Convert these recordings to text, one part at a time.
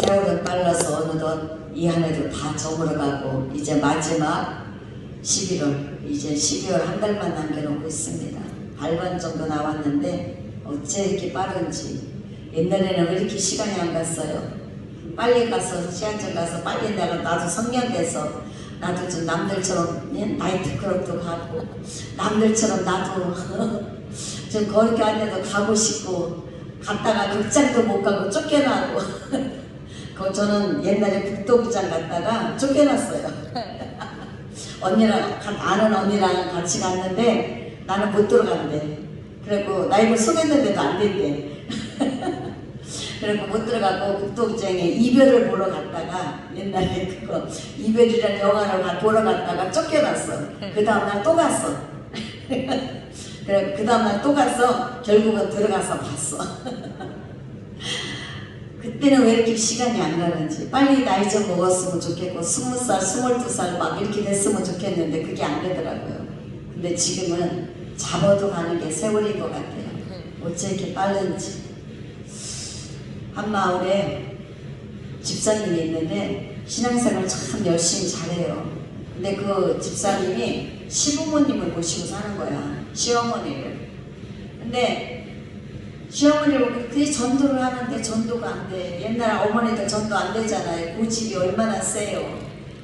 세월은 빨라서 어느덧 이 한 해도 다 저물어가고 이제 마지막 11월, 이제 12월 한 달만 남겨놓고 있습니다. 반반 정도 나왔는데 어째 이렇게 빠른지. 옛날에는 왜 이렇게 시간이 안 갔어요? 빨리 가서 시한점 가서 빨리 나도 성년돼서 나도 좀 남들처럼 나이트클럽도 가고 남들처럼 나도 좀 거리게 안 돼도 가고 싶고 갔다가 극장도 못 가고 쫓겨나고 저는 옛날에 국도극장 갔다가 쫓겨났어요. 언니랑 아는 언니랑 같이 갔는데 나는 못 들어간대. 그리고 나 이거 소개했는데도 안 된대. 그리고 못 들어가고 국도극장에 이별을 보러 갔다가 옛날에 그거 이별이라는 영화를 보러 갔다가 쫓겨났어. 그 다음날 또 갔어. 그래 그 다음날 또 가서 결국은 들어가서 봤어. 그때는 왜 이렇게 시간이 안 가는지. 빨리 나이 좀 먹었으면 좋겠고 20살, 22살 막 이렇게 됐으면 좋겠는데 그게 안 되더라고요. 근데 지금은 잡아도 가는 게 세월인 것 같아요. 어째 이렇게 빠른지. 한 마을에 집사님이 있는데 신앙생활 참 열심히 잘해요. 근데 그 집사님이 시부모님을 모시고 사는 거야. 시어머니를. 근데 시어머니를 보고 그게 전도를 하는데 전도가 안 돼. 옛날 어머니들 전도 안 되잖아요. 고집이 얼마나 세요.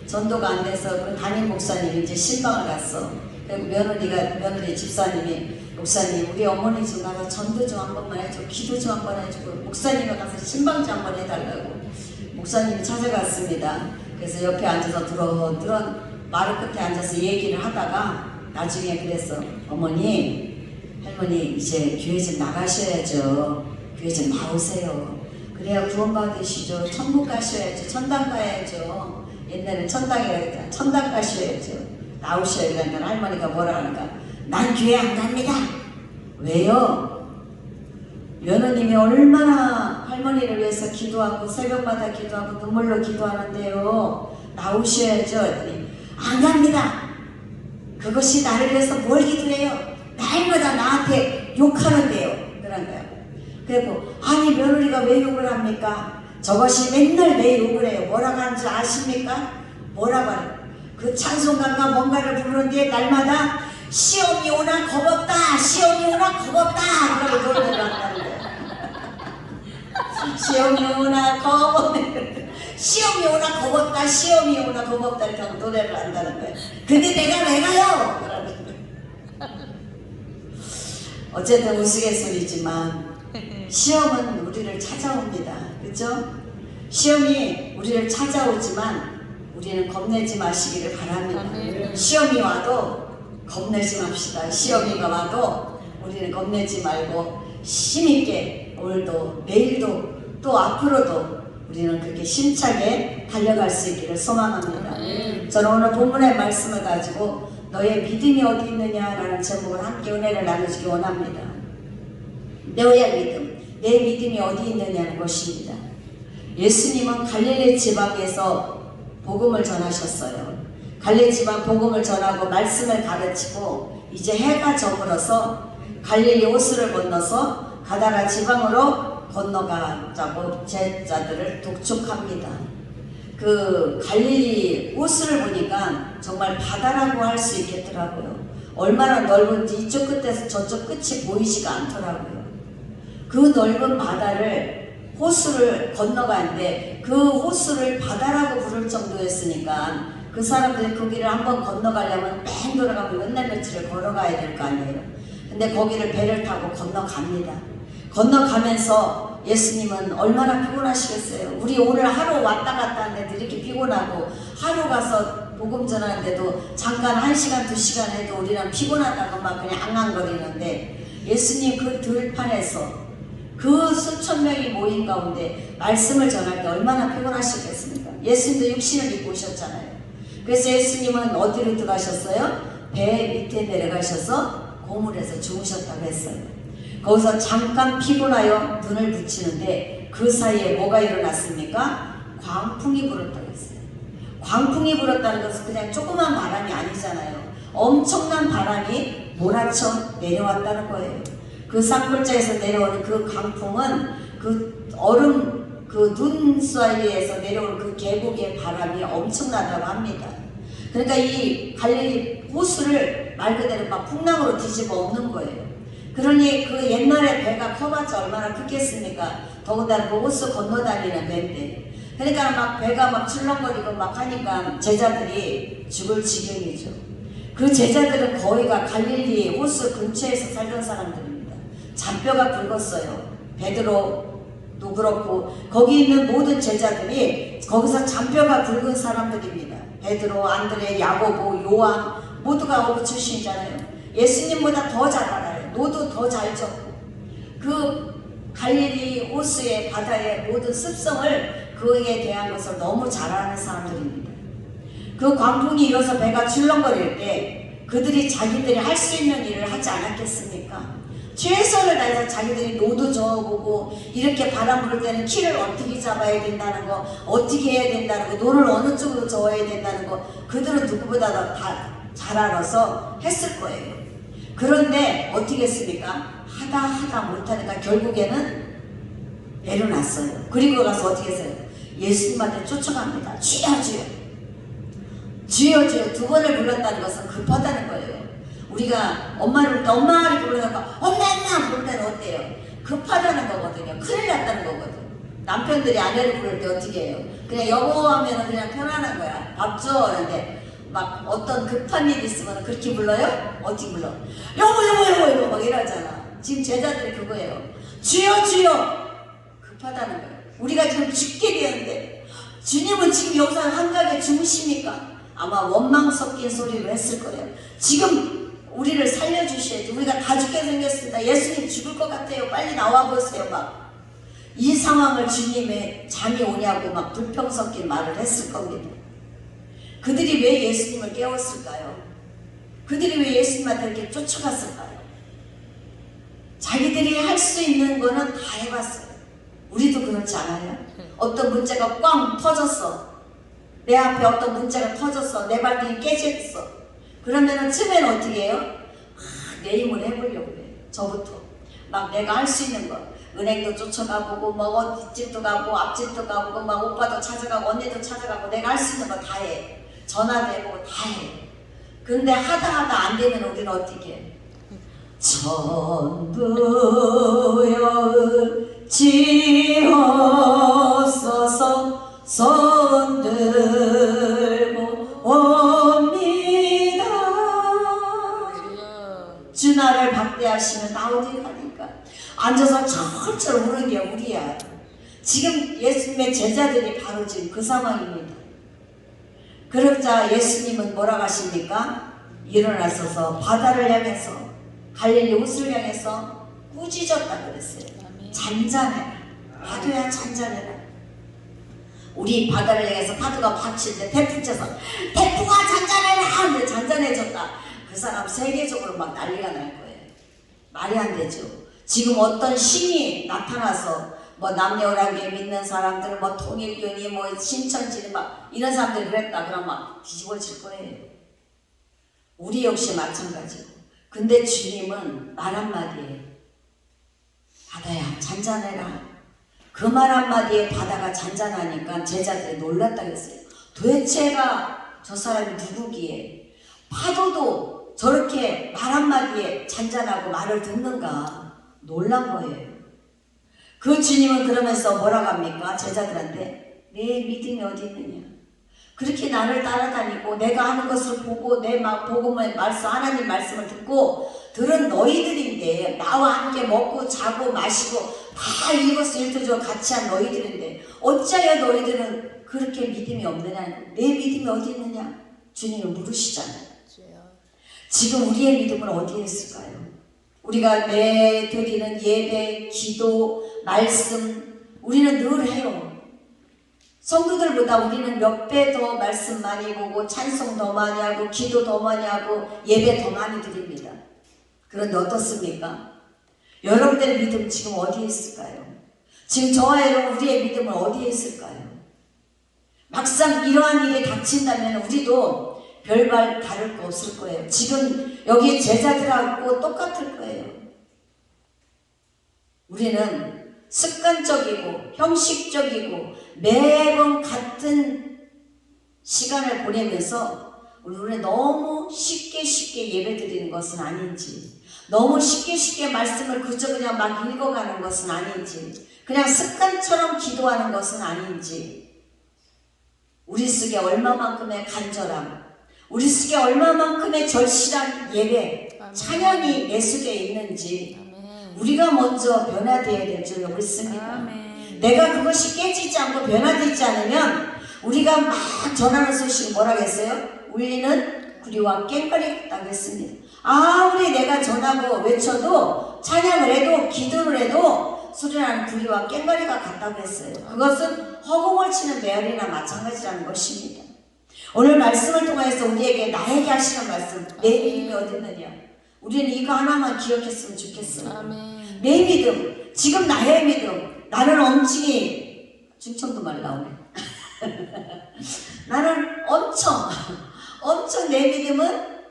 전도가 안 돼서 그 담임 목사님이 이제 신방을 갔어. 그리고 며느리 집사님이 목사님 우리 어머니 좀 가서 전도 좀 한 번만 해줘. 기도 좀 한 번 해주고 목사님이 가서 신방 좀 한 번 해달라고 목사님이 찾아갔습니다. 그래서 옆에 앉아서 드런 마루 끝에 앉아서 얘기를 하다가 나중에 그랬어. 어머니 할머니 이제 교회 좀 나가셔야죠. 교회 좀 나오세요. 그래야 구원받으시죠. 천국 가셔야죠. 천당 가야죠. 옛날엔 천당이라 그랬잖아. 천당 가셔야죠. 나오셔야 된다는 할머니가 뭐라 하니까 난 교회 안 갑니다. 왜요? 며느님이 얼마나 할머니를 위해서 기도하고 새벽마다 기도하고 눈물로 기도하는데요. 나오셔야죠. 안 갑니다. 그것이 나를 위해서 뭘 기도해요? 날마다 나한테 욕하는데요. 그런 거예요. 그리고 아니 며느리가 왜 욕을 합니까? 저것이 맨날 내 욕을 해요. 뭐라고 하는지 아십니까? 뭐라고 하는 그 찬송가가 뭔가를 부르는데 날마다 시험이 오나 겁없다. 시험이 오나 겁없다. 그러고 노래를 한다는 거예요. 시험이 오나 겁없다. 시험이 오나 겁없다. 시험이 오나 겁없다. 이렇게 하고 노래를 한다는 거예요. 근데 내가 왜 가요? 그러는 거예요. 어쨌든 우스갯소리지만 시험은 우리를 찾아옵니다. 그렇죠? 시험이 우리를 찾아오지만 우리는 겁내지 마시기를 바랍니다. 시험이 와도 겁내지 맙시다. 시험이 와도 우리는 겁내지 말고 힘있게 오늘도 내일도 또 앞으로도 우리는 그렇게 힘차게 달려갈 수 있기를 소망합니다. 저는 오늘 본문의 말씀을 가지고 너의 믿음이 어디 있느냐라는 제목으로 함께 은혜를 나누시기 원합니다. 너의 믿음, 내 믿음이 어디 있느냐는 것입니다. 예수님은 갈릴리 지방에서 복음을 전하셨어요. 갈릴리 지방 복음을 전하고 말씀을 가르치고 이제 해가 저물어서 갈릴리 호수를 건너서 가다라 지방으로 건너가자고 제자들을 독촉합니다. 그 갈릴리 호수를 보니까 정말 바다라고 할 수 있겠더라고요. 얼마나 넓은지 이쪽 끝에서 저쪽 끝이 보이지가 않더라고요. 그 넓은 바다를 호수를 건너가는데 그 호수를 바다라고 부를 정도였으니까 그 사람들이 그 길을 한번 건너가려면 뺑 돌아가면 몇 날 며칠을 걸어가야 될 거 아니에요. 근데 거기를 배를 타고 건너갑니다. 건너가면서 예수님은 얼마나 피곤하시겠어요. 우리 오늘 하루 왔다 갔다 하는데도 이렇게 피곤하고 하루 가서 복음 전하는데도 잠깐 1시간 2시간 해도 우리는 피곤하다고 막 그냥 앙앙거리는데 예수님 그 들판에서 그 수천 명이 모인 가운데 말씀을 전할 때 얼마나 피곤하시겠습니까? 예수님도 육신을 입고 오셨잖아요. 그래서 예수님은 어디로 들어가셨어요? 배 밑에 내려가셔서 고물에서 주무셨다고 했어요. 거기서 잠깐 피곤하여 눈을 붙이는데 그 사이에 뭐가 일어났습니까? 광풍이 불었다고 했어요. 광풍이 불었다는 것은 그냥 조그만 바람이 아니잖아요. 엄청난 바람이 몰아쳐 내려왔다는 거예요. 그 산골짜기에서 내려오는 그 강풍은 그 얼음 그 눈 사이에서 내려올 그 계곡의 바람이 엄청나다고 합니다. 그러니까 이 갈릴리 호수를 말 그대로 막 풍랑으로 뒤집어 엎는 거예요. 그러니 그 옛날에 배가 커봤자 얼마나 크겠습니까? 더군다나 그 호수 건너다니는 배인데. 그러니까 막 배가 막 출렁거리고 막 하니까 제자들이 죽을 지경이죠. 그 제자들은 거의가 갈릴리 호수 근처에서 살던 사람들입니다. 잔뼈가 굵었어요. 베드로도 그렇고 거기 있는 모든 제자들이 거기서 잔뼈가 굵은 사람들입니다. 베드로, 안드레, 야고보, 요한 모두가 어부 출신이잖아요. 예수님보다 더 잘 알아요. 노도 더 잘 적고 그 갈릴리 호수의 바다의 모든 습성을 그에 대한 것을 너무 잘 아는 사람들입니다. 그 광풍이 일어서 배가 출렁거릴 때 그들이 자기들이 할 수 있는 일을 하지 않았겠습니까? 최선을 다해서 자기들이 노도 저어보고 이렇게 바람 불 때는 키를 어떻게 잡아야 된다는 거, 어떻게 해야 된다는 거, 노를 어느 쪽으로 저어야 된다는 거 그들은 누구보다 다 잘 알아서 했을 거예요. 그런데 어떻게 했습니까? 하다 못하니까 결국에는 내려놨어요. 그리고 가서 어떻게 했어요? 예수님한테 쫓아갑니다. 주여 주여 주여 주여 두 번을 불렀다는 것은 급하다는 거예요. 우리가 엄마를 부를 때 엄마 이렇게 부르니까 엄마 부를 때는 어때요? 급하다는 거거든요. 큰일 났다는 거거든. 남편들이 아내를 부를 때 어떻게 해요? 그냥 여보 하면 그냥 편안한 거야. 밥 줘 하는데 막 어떤 급한 일 있으면 그렇게 불러요? 어떻게 불러? 여보 막 이러잖아. 지금 제자들이 그거예요. 주여 주여 급하다는 거예요. 우리가 지금 죽게 되었는데 주님은 지금 여기서 한가하게 죽으십니까? 아마 원망 섞인 소리를 했을 거예요. 지금 우리를 살려주셔야지. 우리가 다 죽게 생겼습니다. 예수님 죽을 것 같아요. 빨리 나와보세요. 막 이 상황을 주님의 잠이 오냐고 막 불평 섞인 말을 했을 겁니다. 그들이 왜 예수님을 깨웠을까요? 그들이 왜 예수님한테 이렇게 쫓아갔을까요? 자기들이 할 수 있는 거는 다 해봤어요. 우리도 그렇지 않아요? 어떤 문제가 꽝 터졌어. 내 앞에 어떤 문제가 터졌어. 내 발등이 깨졌어. 그러면은 처음에는 어떻게 해요? 내 힘을 해보려고 해요. 저부터. 막 내가 할 수 있는 거. 은행도 쫓아가보고, 뭐 뒷집도 가고, 앞집도 가보고, 막 오빠도 찾아가고, 언니도 찾아가고, 내가 할 수 있는 거 다 해. 전화도 해보고 다 해. 근데 하다 안 되면 우리는 어떻게 해? 천부여 지어서서 손 들고 옵니다. 주 나를 박대하시면 나 어디 가니까. 앉아서 철철 우는 게 우리야. 지금 예수님의 제자들이 바로 지금 그 상황입니다. 그러자 예수님은 뭐라고 하십니까? 일어나셔서 바다를 향해서 갈릴리 호수를 향해서 꾸짖었다 그랬어요. 잔잔해라. 파도야 잔잔해라. 우리 바다를 향해서 파도가 받칠 때 태풍 쳐서 태풍아 잔잔해라 하는데 잔잔해졌다. 그 사람 세계적으로 막 난리가 날 거예요. 말이 안 되죠. 지금 어떤 신이 나타나서 뭐 남녀란계 믿는 사람들, 뭐 통일교니, 뭐 신천지니 막 이런 사람들이 그랬다 그러면 막 뒤집어질 거예요. 우리 역시 마찬가지고. 근데 주님은 말 한마디에 바다야 잔잔해라. 그 말 한마디에 바다가 잔잔하니까 제자들이 놀랐다고 했어요. 도대체가 저 사람이 누구기에 파도도 저렇게 말 한마디에 잔잔하고 말을 듣는가 놀란 거예요. 그 주님은 그러면서 뭐라고 합니까? 제자들한테 내 믿음이 어디 있느냐. 그렇게 나를 따라다니고 내가 하는 것을 보고 내 복음의 말씀 하나님 말씀을 듣고 들은 너희들인데 나와 함께 먹고 자고 마시고 다 일거수일투족을 같이 한 너희들인데 어찌하여 너희들은 그렇게 믿음이 없느냐. 내 믿음이 어디 있느냐. 주님을 물으시잖아요. 지금 우리의 믿음은 어디에 있을까요? 우리가 매 드리는 예배, 기도, 말씀 우리는 늘 해요. 성도들보다 우리는 몇 배 더 말씀 많이 보고 찬송 더 많이 하고 기도 더 많이 하고 예배 더 많이 드립니다. 그런데 어떻습니까? 여러분들의 믿음 지금 어디에 있을까요? 지금 저와 여러분 우리의 믿음은 어디에 있을까요? 막상 이러한 일이 닥친다면 우리도 별반 다를 거 없을 거예요. 지금 여기 제자들하고 똑같을 거예요. 우리는 습관적이고 형식적이고 매번 같은 시간을 보내면서 우리는 너무 쉽게 예배 드리는 것은 아닌지, 너무 쉽게 말씀을 그냥 막 읽어가는 것은 아닌지, 그냥 습관처럼 기도하는 것은 아닌지, 우리 속에 얼마만큼의 간절함, 우리 속에 얼마만큼의 절실한 예배, 찬양이 내 속에 있는지 우리가 먼저 변화되어야 될 줄로 믿습니다. 내가 그것이 깨지지 않고 변화되지 않으면 우리가 막 전하는 소식을 뭐라고 했어요? 울리는 구리와 꽹과리 같다고 했습니다. 아무리 내가 전하고 외쳐도 찬양을 해도 기도를 해도 소리나는 구리와 꽹과리가 같다고 했어요. 그것은 허공을 치는 메아리나 마찬가지라는 것입니다. 오늘 말씀을 통해서 우리에게 나에게 하시는 말씀, 내 믿음이 어디 있느냐? 우리는 이거 하나만 기억했으면 좋겠어요. 내 믿음, 지금 나의 믿음, 나는 엄청이 충청도 말 나오네. 나는 엄청 내 믿음은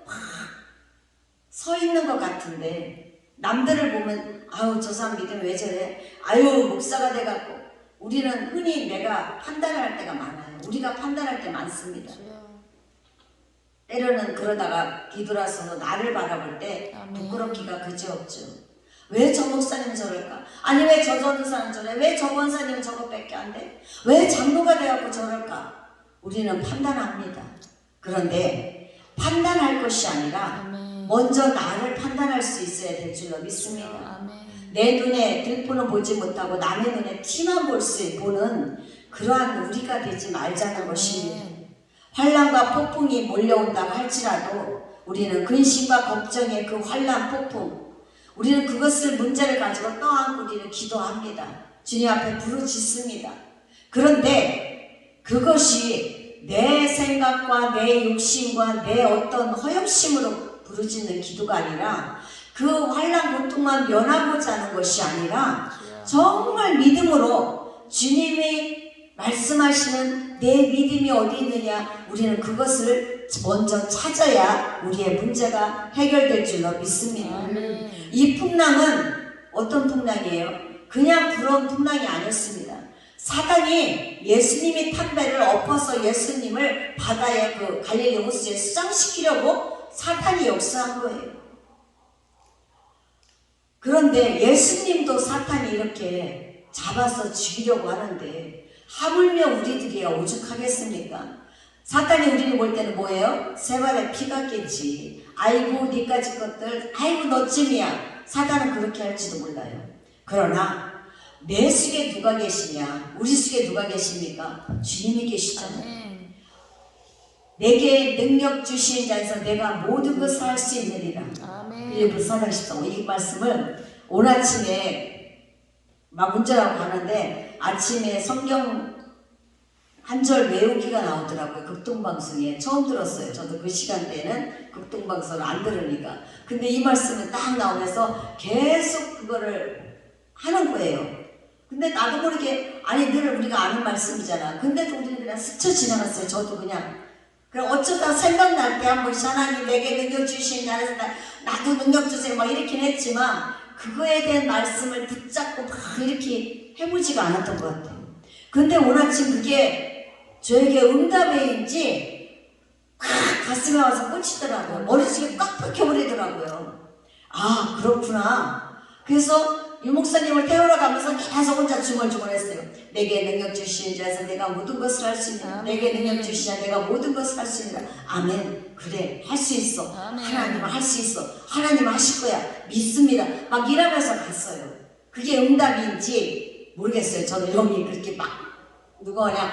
서 있는 것 같은데 남들을 보면 아유 저 사람 믿음이 왜 저래? 아유 목사가 돼갖고 우리는 흔히 내가 판단할 때가 많아요. 우리가 판단할 때 많습니다. 때로는 그러다가 뒤돌아서 나를 바라볼 때 부끄럽기가 그지없죠. 왜 저 목사님은 저럴까? 아니 왜 저 전도사는 저래? 왜 저 권사님은 저것밖에 안 돼? 왜 장로가 돼갖고 저럴까? 우리는 판단합니다. 그런데 판단할 것이 아니라 먼저 나를 판단할 수 있어야 될 줄로 믿습니다. 내 눈에 들보는 보지 못하고 남의 눈에 티만 보는 그러한 우리가 되지 말자는 것입니다. 환난과 폭풍이 몰려온다고 할지라도 우리는 근심과 걱정의 그 환난 폭풍, 우리는 그것을 문제를 가지고 떠안고 우리는 기도합니다. 주님 앞에 부르짖습니다. 그런데 그것이 내 생각과 내 욕심과 내 어떤 허영심으로 부르짖는 기도가 아니라 그 환난 고통만 면하고자 하는 것이 아니라 정말 믿음으로 주님이 말씀하시는 내 믿음이 어디 있느냐, 우리는 그것을 먼저 찾아야 우리의 문제가 해결될 줄로 믿습니다. 이 풍랑은 어떤 풍랑이에요? 그냥 부러운 풍랑이 아니었습니다. 사단이 예수님이 탄 배를 엎어서 예수님을 바다의 그 갈릴리 호수에 수장시키려고 사탄이 역사한 거예요. 그런데 예수님도 사탄이 이렇게 잡아서 죽이려고 하는데 하물며 우리들이야 오죽하겠습니까? 사탄이 우리를 볼 때는 뭐예요? 세 발에 피 같겠지. 아이고 니까지 것들, 아이고 너쯤이야. 사탄은 그렇게 할지도 몰라요. 그러나 내 속에 누가 계시냐? 우리 속에 누가 계십니까? 주님이 계시잖아요. 내게 능력 주시는 자에서 내가 모든 것을 할 수 있느니라. 빌립보 4장 14절. 이 말씀을 오늘 아침에 막 운전하고 가는데 아침에 성경 한 절 외우기가 나오더라고요. 극동방송에 처음 들었어요. 저도 그 시간대에는 극동방송을 안 들으니까. 근데 이 말씀이 딱 나오면서 계속 그거를 하는 거예요. 근데 나도 모르게 아니 늘 우리가 아는 말씀이잖아. 근데도 우리는 그냥 스쳐 지나갔어요. 저도 그냥. 그럼 어쩌다 생각날 때 한 번씩 하나님 내게 능력 주시는 자에서 나도 능력 주세요 막 이렇긴 했지만 그거에 대한 말씀을 붙잡고 막 이렇게 해보지가 않았던 것 같아요. 근데 오늘 아침 그게 저에게 응답회인지 가슴에 와서 꽂히더라고요. 머릿속에 꽉 박혀버리더라고요. 아 그렇구나. 그래서 유 목사님을 태우러 가면서 계속 혼자 중얼중얼했어요. 내게 능력 주시는 자에서 내가 모든 것을 할 수 있는, 내게 능력 주시자 내가 모든 것을 할 수 있는. 아멘. 그래 할 수 있어. 하나님은 할 수 있어. 하나님은 하실 거야. 믿습니다. 막 이러면서 갔어요. 그게 응답인지 모르겠어요. 저는 영이 그렇게 막 누가 그냥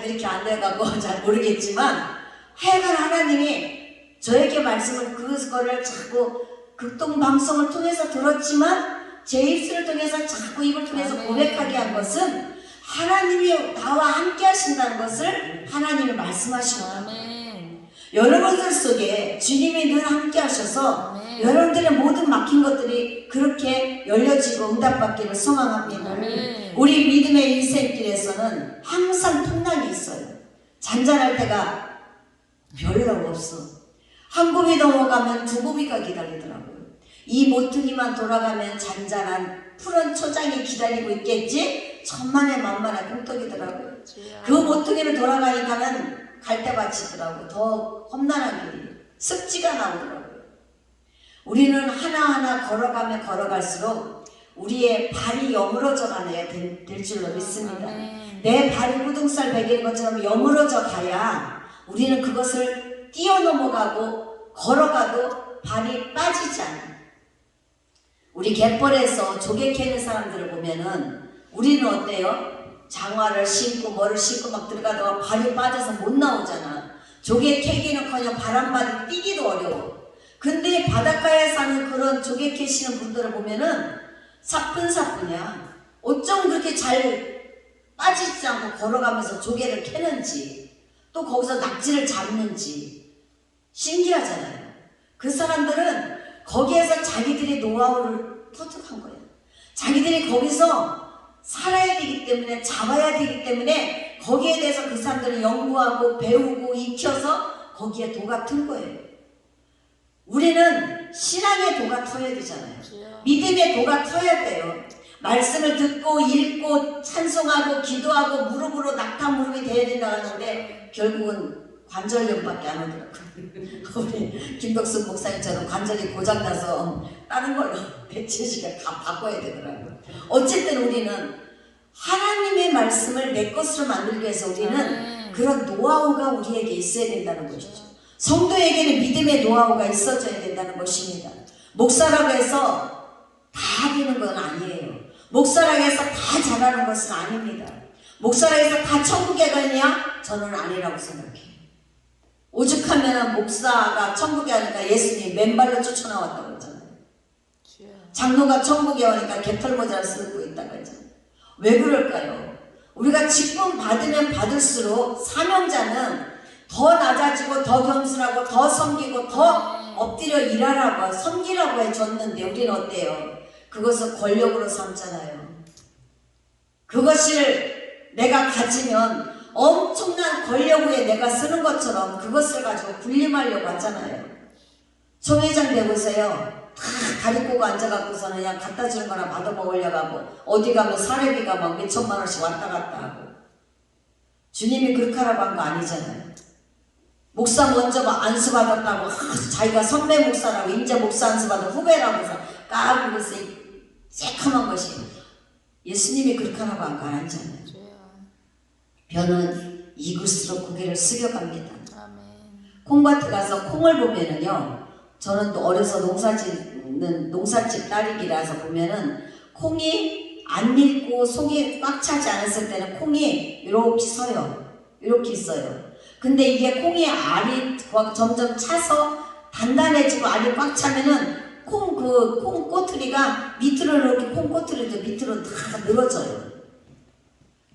이렇게 안 돼가고 잘 모르겠지만 하여간 하나님이 저에게 말씀을 그거를 자꾸 극동방송을 통해서 들었지만 제 입술을 통해서 자꾸 입을 통해서 고백하게 한 것은 하나님이 나와 함께 하신다는 것을 하나님이 말씀하신 거예요. 여러분들 속에 주님이 늘 함께 하셔서 여러분들의 모든 막힌 것들이 그렇게 열려지고 응답받기를 소망합니다. 우리 믿음의 인생길에서는 항상 풍랑이 있어요. 잔잔할 때가 별로 없어. 한 굽이 넘어가면 두 굽이가 기다리더라고요. 이 모퉁이만 돌아가면 잔잔한 푸른 초장이 기다리고 있겠지? 천만의 만만한 꽁떡이더라고요. 그 모퉁이를 돌아가니까는 갈대밭이더라고요. 더 험난한 길이 습지가 나오더라고요. 우리는 하나하나 걸어가면 걸어갈수록 우리의 발이 여물어져 가야 될 줄로 믿습니다. 내 발이 구둥살 베기는 것처럼 여물어져 가야 우리는 그것을 뛰어넘어가고 걸어가도 발이 빠지지 않아요. 우리 갯벌에서 조개 캐는 사람들을 보면은 우리는 어때요? 장화를 신고 뭐를 신고 막 들어가다가 발이 빠져서 못 나오잖아. 조개 캐기는커녕 바람바디 뛰기도 어려워. 근데 바닷가에 사는 그런 조개 캐시는 분들을 보면은 사뿐사뿐이야. 어쩜 그렇게 잘 빠지지 않고 걸어가면서 조개를 캐는지 또 거기서 낙지를 잡는지 신기하잖아요. 그 사람들은 거기에서 자기들의 노하우를 터득한 거예요. 자기들이 거기서 살아야 되기 때문에 잡아야 되기 때문에 거기에 대해서 그 사람들은 연구하고 배우고 익혀서 거기에 도가 튼 거예요. 우리는 신앙의 도가 터야 되잖아요. 믿음의 도가 터야 돼요. 말씀을 듣고 읽고 찬송하고 기도하고 무릎으로 낙타 무릎이 돼야 된다고 하는데 결국은 관절염밖에 안 오더라고요. 우리 김덕순 목사님처럼 관절이 고장나서 다른 걸로 배치시가 바꿔야 되더라고요. 어쨌든 우리는 하나님의 말씀을 내 것으로 만들기 위해서 우리는 그런 노하우가 우리에게 있어야 된다는 것이죠. 성도에게는 믿음의 노하우가 있어져야 된다는 것입니다. 목사라고 해서 다 되는 건 아니에요. 목사라고 해서 다 잘하는 것은 아닙니다. 목사라고 해서 다 천국에 가냐? 저는 아니라고 생각해요. 오죽하면 목사가 천국에 가니까 예수님 맨발로 쫓아나왔다고 했잖아요. 장로가 천국에 오니까 개털모자를 쓰고 있다고 했잖아요. 왜 그럴까요? 우리가 직분 받으면 받을수록 사명자는 더 낮아지고 더 겸손하고 더 섬기고 더 엎드려 일하라고 섬기라고 해줬는데 우리는 어때요? 그것을 권력으로 삼잖아요. 그것을 내가 가지면 엄청난 권력 위에 내가 쓰는 것처럼 그것을 가지고 군림하려고 하잖아요. 총회장 되보세요. 다 다리 꼬고 앉아갖고서는 그냥 갖다 주는 거나 받아 먹으려고 하고 어디 가면 사례비가 막 몇천만 원씩 왔다 갔다 하고 주님이 그렇게 하라고 한 거 아니잖아요. 목사 먼저 막 안수받았다고 자기가 선배 목사라고 인제 목사 안수받은 후배라고 해서 까불고 있어. 새카만 것이 예수님이 그렇게 하라고 한 거 아니잖아요. 벼는 이글수록 고개를 숙여갑니다. 콩밭에 가서 콩을 보면은요, 저는 또 어려서 농사집 딸이기라서 보면은 콩이 안 익고 속이 꽉 차지 않았을 때는 콩이 이렇게 서요. 이렇게 있어요. 근데 이게 콩이 알이 점점 차서 단단해지고 알이 꽉 차면은 콩 꼬투리가 밑으로 이렇게 콩 꼬투리도 밑으로 다 늘어져요.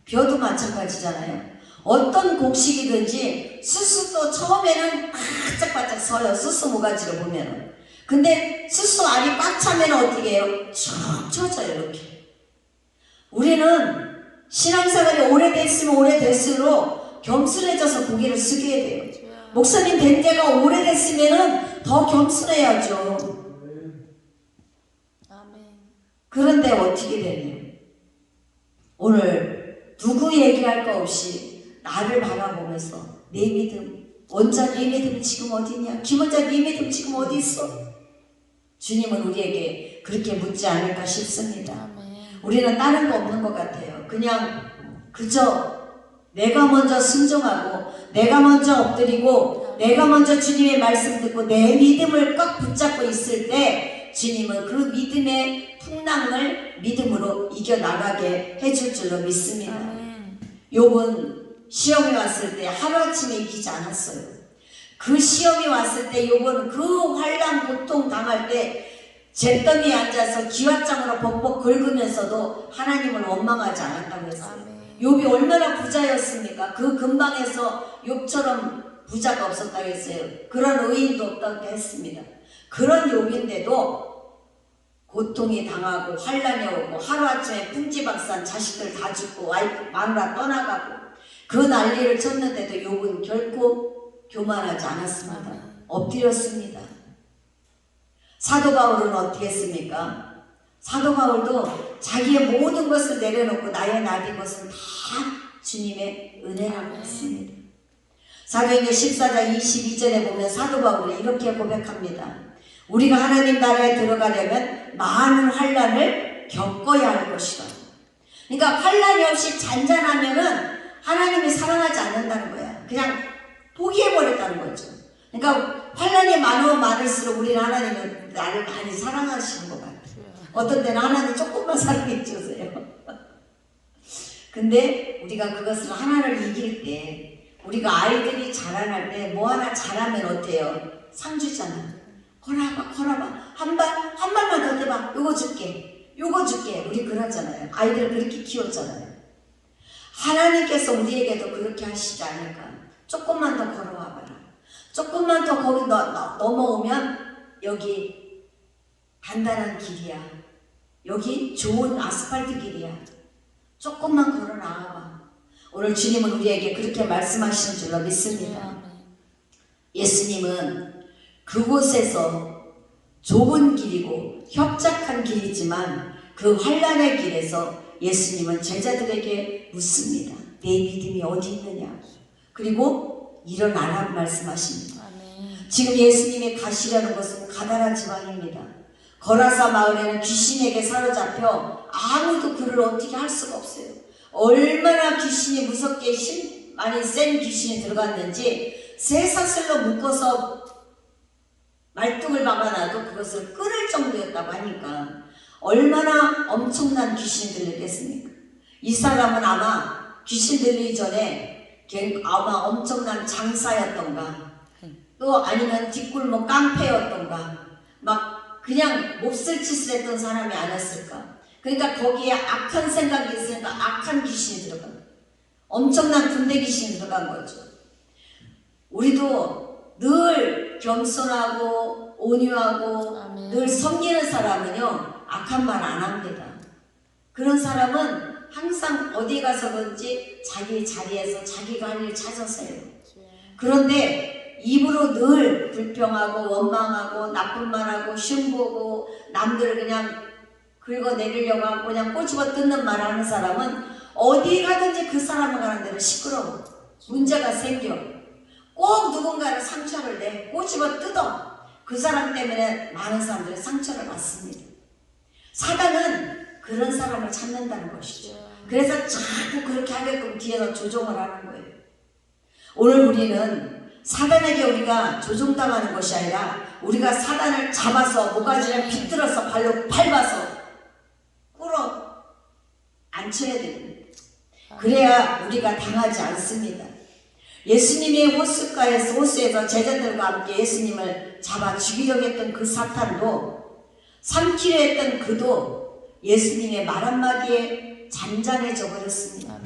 벼도 마찬가지잖아요. 어떤 곡식이든지 수수도 처음에는 바짝바짝 서요. 수수 모가지를 보면은. 근데 수수 알이 꽉 차면 어떻게 해요? 쭉 쳐져요. 이렇게. 우리는 신앙생활이 오래됐으면 오래될수록 겸손해져서 고개를 숙여야 돼요. 목사님 된 지가 오래됐으면 더 겸손해야죠. 그런데 어떻게 되냐? 오늘 누구 얘기할 거 없이 나를 바라보면서 내 믿음, 원자 네 믿음 지금 어디냐? 김원자 네 믿음 지금 어디 있어? 주님은 우리에게 그렇게 묻지 않을까 싶습니다. 우리는 다른 거 없는 것 같아요. 그냥 그저 내가 먼저 순종하고 내가 먼저 엎드리고 내가 먼저 주님의 말씀 듣고 내 믿음을 꽉 붙잡고 있을 때 주님은 그 믿음의 풍랑을 믿음으로 이겨나가게 해줄 줄로 믿습니다. 욥은 시험이 왔을 때 하루아침에 이기지 않았어요. 그 시험이 왔을 때 욥은 그 환난 고통 당할 때 잿더미에 앉아서 기왓장으로 벅벅 긁으면서도 하나님을 원망하지 않았다고 했어요. 욥이 얼마나 부자였습니까? 그 근방에서 욥처럼 부자가 없었다고 했어요. 그런 의인도 없다고 했습니다. 그런 욥인데도 고통이 당하고 환난이 오고 하루아침에 풍지박산 자식들 다 죽고 와이프 마누라 떠나가고 그 난리를 쳤는데도 욥은 결코 교만하지 않았습니다. 엎드렸습니다. 사도 바울은 어떻게 했습니까? 사도 바울도 자기의 모든 것을 내려놓고 나의 나비 것은 다 주님의 은혜라고 했습니다. 사도행전 14장 22절에 보면 사도 바울은 이렇게 고백합니다. 우리가 하나님 나라에 들어가려면 많은 환난을 겪어야 할 것이다. 그러니까 환난이 없이 잔잔하면은 하나님이 사랑하지 않는다는 거야. 그냥 포기해버렸다는 거죠. 그러니까 환난이 많으면 많을수록 우리는 하나님은 나를 많이 사랑하시는 것 같아요. 어떤 때는 하나님 조금만 사랑해 주세요. 근데 우리가 그것을 하나를 이길 때, 우리가 아이들이 자라날 때 뭐 하나 잘하면 어때요? 상 주잖아. 걸어봐. 한 발만 더 대봐. 요거 줄게. 우리 그러잖아요. 아이들을 그렇게 키웠잖아요. 하나님께서 우리에게도 그렇게 하시지 않을까? 조금만 더 걸어와 봐라. 조금만 더 거기 넘어오면 여기 단단한 길이야. 여기 좋은 아스팔트 길이야. 조금만 걸어 나와봐. 오늘 주님은 우리에게 그렇게 말씀하시는 줄로 믿습니다. 예수님은 그곳에서 좁은 길이고 협착한 길이지만 그 환난의 길에서 예수님은 제자들에게 묻습니다. 내 믿음이 어디 있느냐? 그리고 일어나라고 말씀하십니다. 지금 예수님이 가시려는 곳은 가다라 지방입니다. 거라사 마을에는 귀신에게 사로잡혀 아무도 그를 어떻게 할 수가 없어요. 얼마나 귀신이 무섭게 많이 센 귀신이 들어갔는지 쇠사슬로 묶어서 말뚝을 박아놔도 그것을 끊을 정도였다고 하니까 얼마나 엄청난 귀신이 들렸겠습니까? 이 사람은 아마 귀신 들리기 전에 아마 엄청난 장사였던가 또 아니면 뒷골목 깡패였던가 막 그냥 몹쓸 짓을 했던 사람이 아니었을까? 그러니까 거기에 악한 생각이 있으니까 악한 귀신이 들어간 거예요. 엄청난 군대 귀신이 들어간 거죠. 우리도 늘 겸손하고 온유하고 늘 섬기는 사람은요 악한 말 안 합니다. 그런 사람은 항상 어디 가서든지 자기 자리에서 자기가 할 일 찾아서 해요. 그런데 입으로 늘 불평하고 원망하고 나쁜 말하고 흉보고 남들을 그냥 긁어내리려고 하고 그냥 꼬집어 뜯는 말 하는 사람은 어디 가든지 그 사람을 가는 데는 시끄러워. 문제가 생겨. 꼭 누군가를 상처를 내. 꼬집어 뜯어. 그 사람 때문에 많은 사람들이 상처를 받습니다. 사단은 그런 사람을 찾는다는 것이죠. 그래서 자꾸 그렇게 하게끔 뒤에서 조종을 하는 거예요. 오늘 우리는 사단에게 우리가 조종당하는 것이 아니라 우리가 사단을 잡아서 모가지를 비틀어서 발로 밟아서 꿇어 앉혀야 됩니다. 그래야 우리가 당하지 않습니다. 예수님이 호수에서 제자들과 함께 예수님을 잡아 죽이려고 했던 그 사탄도 삼키려 했던 그도 예수님의 말 한마디에 잔잔해져 버렸습니다.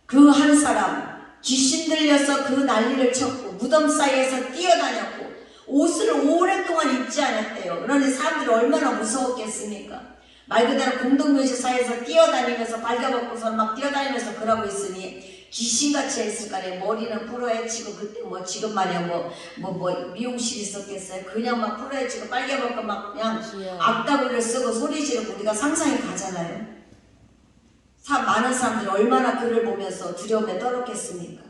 그 한 사람 귀신 들려서 그 난리를 쳤고 무덤 사이에서 뛰어다녔고 옷을 오랫동안 입지 않았대요. 그런데 사람들이 얼마나 무서웠겠습니까? 말 그대로 공동묘지 사이에서 뛰어다니면서 발겨벗고서 막 뛰어다니면서 그러고 있으니 귀신같이 했을 거 아니에요. 머리는 풀어헤치고 그때 뭐 지금만이야 뭐 미용실이 있었겠어요. 그냥 막 풀어헤치고 빨개벗고 막 그냥 악다구리를 쓰고 소리 지르고 우리가 상상이 가잖아요. 많은 사람들이 얼마나 그를 보면서 두려움에 떨었겠습니까?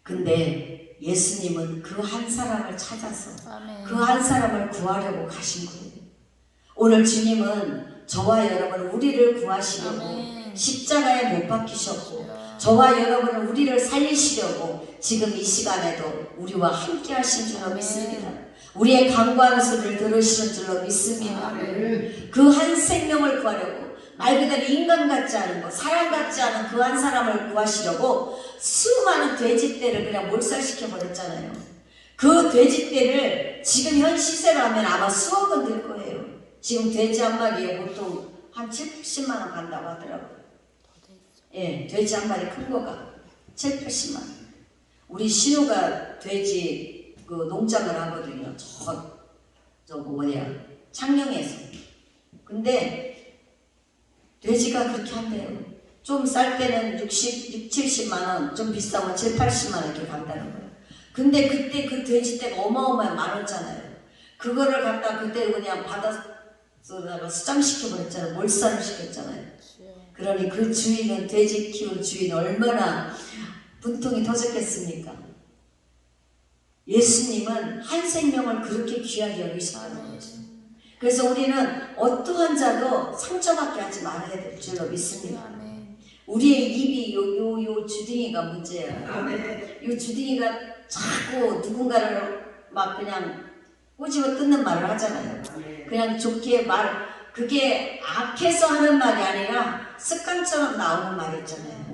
근데 예수님은 그 한 사람을 찾아서 그 한 사람을 구하려고 가신 거예요. 오늘 주님은 저와 여러분 우리를 구하시려고 십자가에 못 박히셨고 저와 여러분은 우리를 살리시려고 지금 이 시간에도 우리와 함께 하신 줄로 믿습니다. 우리의 간구하는 소리를 들으시는 줄로 믿습니다. 그 한 생명을 구하려고 말 그대로 인간 같지 않은 거, 사람 같지 않은 그 한 사람을 구하시려고 수많은 돼지떼를 그냥 몰살시켜 버렸잖아요. 그 돼지떼를 지금 현 시세로 하면 아마 수억 원 들 거예요. 지금 돼지 한 마리에 보통 한 7, 80만 원 간다고 하더라고요. 예, 돼지 한 마리 큰 거가 7, 80만 원. 우리 신우가 돼지 그 농장을 하거든요. 창녕에서. 근데 돼지가 그렇게 한대요. 좀 쌀 때는 60, 70만 원, 좀 비싸면 7, 80만 원 이렇게 간다는 거예요. 근데 그때 그 돼지떼가 어마어마하게 많았잖아요. 그거를 갖다 그때 그냥 바닷속에다가 수장시켜버렸잖아요. 몰살을 시켰잖아요. 그러니 그 주인은, 돼지 키운 주인 얼마나 분통이 터졌겠습니까? 예수님은 한 생명을 그렇게 귀하게 여기셨다는 거죠. 그래서 우리는 어떠한 자도 상처받게 하지 말아야 될 줄로 믿습니다. 우리의 입이 요 주둥이가 문제예요. 요 주둥이가 자꾸 누군가를 막 그냥 꼬집어 뜯는 말을 하잖아요. 그냥 좋게 그게 악해서 하는 말이 아니라 습관처럼 나오는 말이 있잖아요.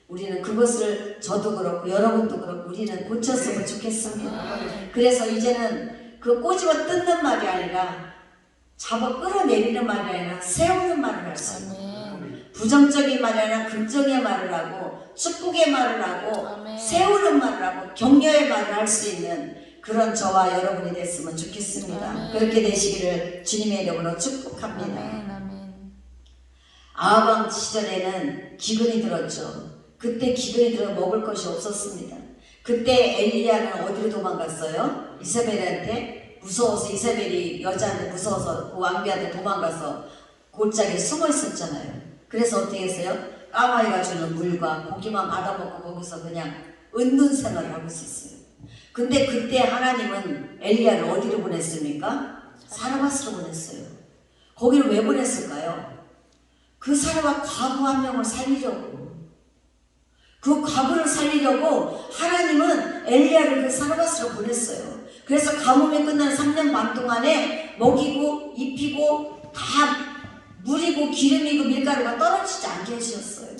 우리는 그것을, 저도 그렇고 여러분도 그렇고 우리는 고쳤으면 좋겠습니다. 그래서 이제는 그 꼬집어 뜯는 말이 아니라 잡아 끌어내리는 말이 아니라 세우는 말을 할 수 있는, 부정적인 말이 아니라 긍정의 말을 하고 축복의 말을 하고 세우는 말을 하고 격려의 말을 할 수 있는 그런 저와 여러분이 됐으면 좋겠습니다. 그렇게 되시기를 주님의 이름으로 축복합니다. 아합 왕 시절에는 기근이 들었죠. 그때 기근이 들어 먹을 것이 없었습니다. 그때 엘리야는 어디로 도망갔어요? 이세벨한테 무서워서, 이세벨이 여자한테 무서워서 그 왕비한테 도망가서 골짜기에 숨어 있었잖아요. 그래서 어떻게 했어요? 까마귀가 주는 물과 고기만 받아먹고 거기서 그냥 은둔 생활을 하고 있었어요. 근데 그때 하나님은 엘리야를 어디로 보냈습니까? 사르밧으로 보냈어요. 거기를 왜 보냈을까요? 그 사람과 과부 한 명을 살리려고. 그 과부를 살리려고 하나님은 엘리야를 그 사르밧으로 보냈어요. 그래서 가뭄이 끝난 3년 반 동안에 먹이고 입히고 다 물이고 기름이고 밀가루가 떨어지지 않게 해주셨어요.